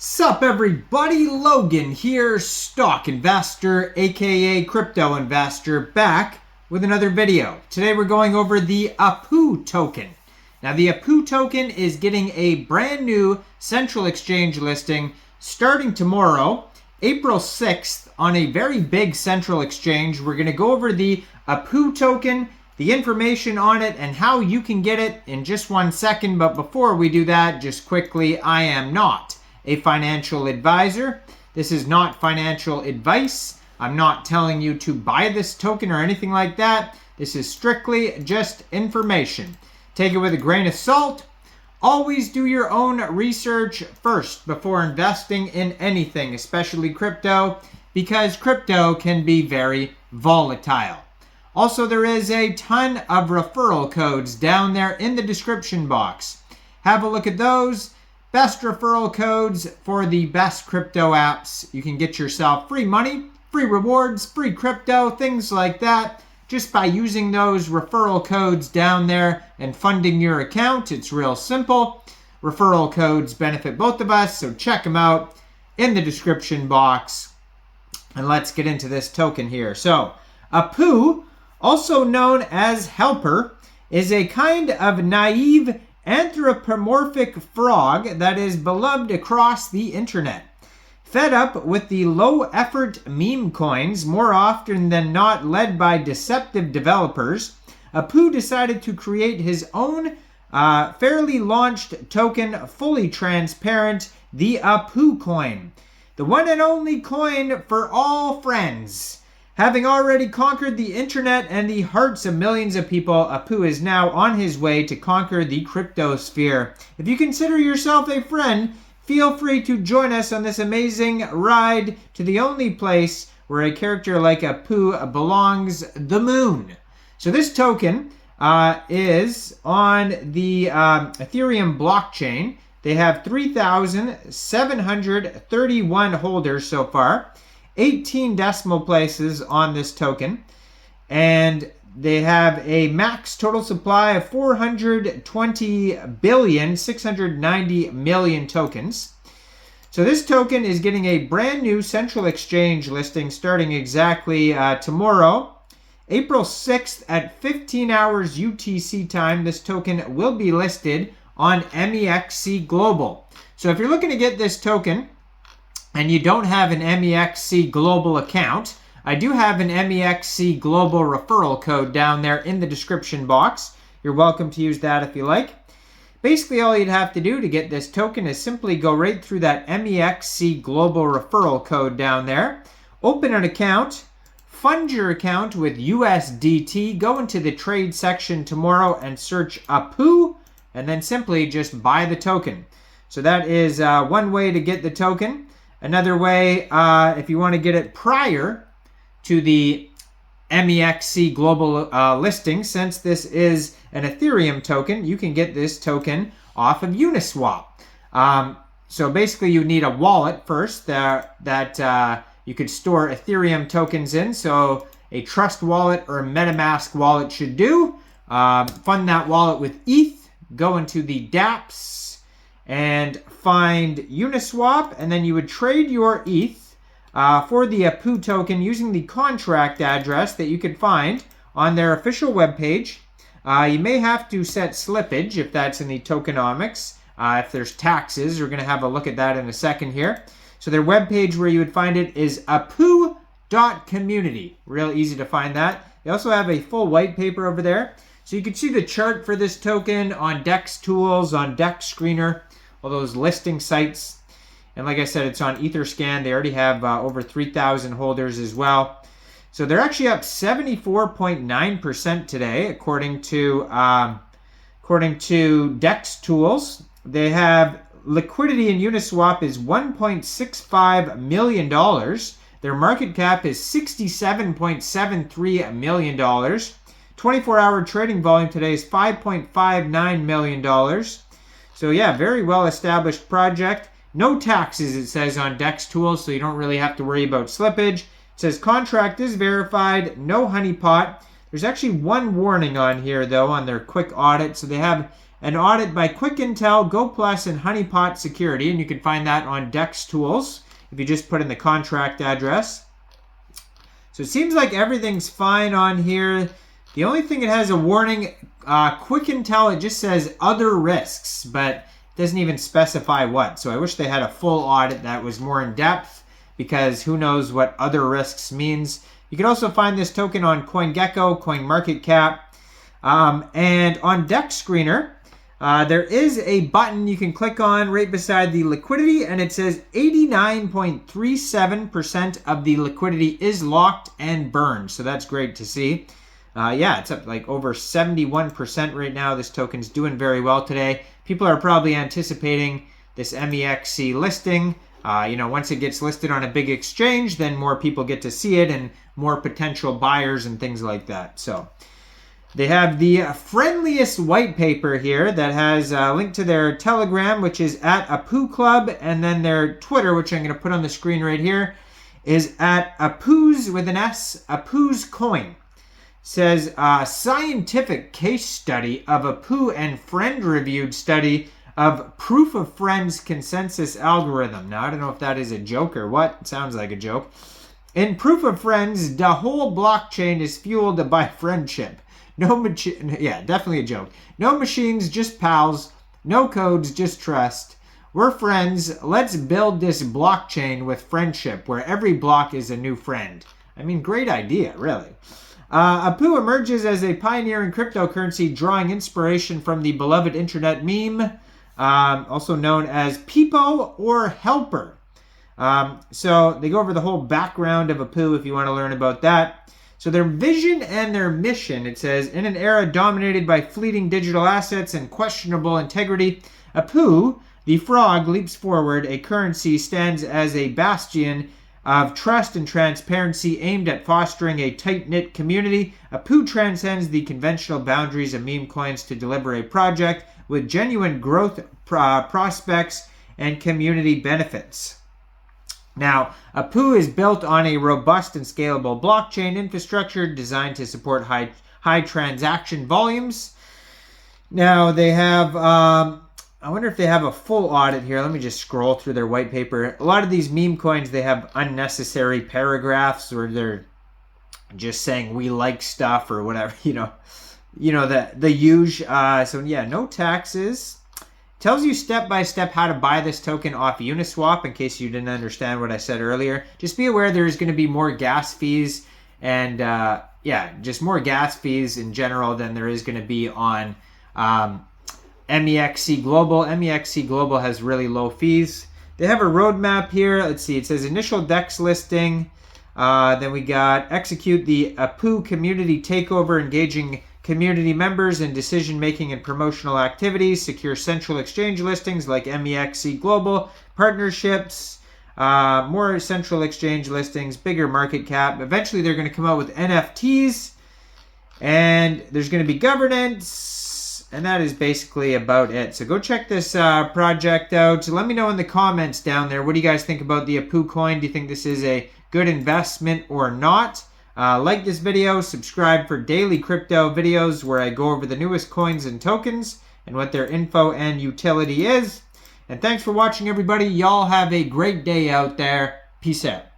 Sup everybody, Logan here, stock investor aka crypto investor, back with another video. Today we're going over the APU token. Now the APU token is getting a brand new central exchange listing starting tomorrow, April 6th, on a very big central exchange. We're going to go over the APU token, the information on it, and how you can get it in just 1 second. But before we do that, just quickly, I am not a financial advisor. This is not financial advice. I'm not telling you to buy this token or anything like that. This is strictly just information. Take it with a grain of salt. Always do your own research first before investing in anything, especially crypto, because crypto can be very volatile. Also, there is a ton of referral codes down there in the description box. Have a look at those. Best referral codes for the best crypto apps. You can get yourself free money, free rewards, free crypto, things like that, just by using those referral codes down there and funding your account. It's real simple. Referral codes benefit both of us, so check them out in the description box. And let's get into this token here. So, APU, also known as Helper, is a kind of naive anthropomorphic frog that is beloved across the internet. Fed up with the low-effort meme coins, more often than not led by deceptive developers, APU decided to create his own fairly launched token, fully transparent, the APU coin. The one and only coin for all friends. Having already conquered the internet and the hearts of millions of people, APU is now on his way to conquer the crypto sphere. If you consider yourself a friend, feel free to join us on this amazing ride to the only place where a character like APU belongs, the moon. So this token is on the Ethereum blockchain. They have 3,731 holders so far. 18 decimal places on this token, and they have a max total supply of 420,690,000,000 tokens. So this token is getting a brand new central exchange listing starting exactly tomorrow, April 6th at 15 hours UTC time. This token will be listed on Mexc Global. So if you're looking to get this token and you don't have an Mexc Global account, I do have an Mexc Global referral code down there in the description box. You're welcome to use that if you like. Basically, all you'd have to do to get this token is simply go right through that Mexc Global referral code down there, open an account, fund your account with USDT, go into the trade section tomorrow and search APU, and then simply just buy the token. So that is one way to get the token. Another way, if you want to get it prior to the Mexc Global listing, since this is an Ethereum token, you can get this token off of Uniswap. So basically, you need a wallet first that you could store Ethereum tokens in. So a Trust wallet or a MetaMask wallet should do. Fund that wallet with ETH, go into the dApps, and find Uniswap, and then you would trade your ETH for the APU token using the contract address that you could find on their official webpage. You may have to set slippage if that's in the tokenomics. If there's taxes, we're going to have a look at that in a second here. So their webpage where you would find it is apu.community. Real easy to find that. They also have a full white paper over there. So you can see the chart for this token on Dex Tools, on Dex Screener, all those listing sites. And like I said, it's on Etherscan. They already have over 3,000 holders as well. So they're actually up 74.9% today, according to Dex Tools. They have liquidity in Uniswap is $1.65 million. Their market cap is $67.73 million. 24-hour trading volume today is $5.59 million. So yeah, very well-established project. No taxes, it says on Dex Tools, so you don't really have to worry about slippage. It says contract is verified, no honeypot. There's actually one warning on here, though, on their quick audit. So they have an audit by Quick Intel, GoPlus, and Honeypot Security, and you can find that on Dex Tools if you just put in the contract address. So it seems like everything's fine on here. The only thing it has a warning, Quick Intel, it just says other risks, but it doesn't even specify what. So I wish they had a full audit that was more in depth, because who knows what other risks means. You can also find this token on CoinGecko, CoinMarketCap, and on Dex Screener. There is a button you can click on right beside the liquidity, and it says 89.37% of the liquidity is locked and burned. So that's great to see. Yeah, it's up like over 71% right now. This token's doing very well today. People are probably anticipating this Mexc listing. Once it gets listed on a big exchange, then more people get to see it and more potential buyers and things like that. So they have the friendliest white paper here that has a link to their Telegram, which is at Apu Club, and then their Twitter, which I'm going to put on the screen right here, is at Apus with an S, Apus Coin. Says scientific case study of Apu and friend reviewed study of proof of friends consensus algorithm. Now, I don't know if that is a joke or what. It sounds like a joke. In proof of friends, the whole blockchain is fueled by friendship. Yeah, definitely a joke. No machines, just pals. No codes, just trust. We're friends. Let's build this blockchain with friendship, where every block is a new friend. I mean, great idea, really. Apu emerges as a pioneer in cryptocurrency, drawing inspiration from the beloved internet meme, also known as Pepo or Helper. So they go over the whole background of Apu if you want to learn about that. So their vision and their mission, it says, in an era dominated by fleeting digital assets and questionable integrity, Apu, the frog, leaps forward. A currency stands as a bastion of trust and transparency aimed at fostering a tight-knit community. Apu transcends the conventional boundaries of meme coins to deliver a project with genuine growth prospects and community benefits. Now, Apu is built on a robust and scalable blockchain infrastructure designed to support high transaction volumes. Now, they have I wonder if they have a full audit here. Let me just scroll through their white paper. A lot of these meme coins, they have unnecessary paragraphs where they're just saying we like stuff or whatever, the huge. So yeah, no taxes. Tells you step by step how to buy this token off Uniswap, in case you didn't understand what I said earlier. Just be aware there's going to be more gas fees and just more gas fees in general than there is going to be on Mexc Global. Mexc Global has really low fees. They have a roadmap here. Let's see. It says initial DEX listing. Then we got execute the Apu community takeover, engaging community members in decision-making and promotional activities, secure central exchange listings like Mexc Global, partnerships, more central exchange listings, bigger market cap. Eventually, they're going to come out with NFTs, and there's going to be governance, and that is basically about it. So go check this project out. So let me know in the comments down there, what do you guys think about the Apu coin? Do you think this is a good investment or not? Like this video, subscribe for daily crypto videos where I go over the newest coins and tokens and what their info and utility is. And thanks for watching, everybody. Y'all have a great day out there. Peace out.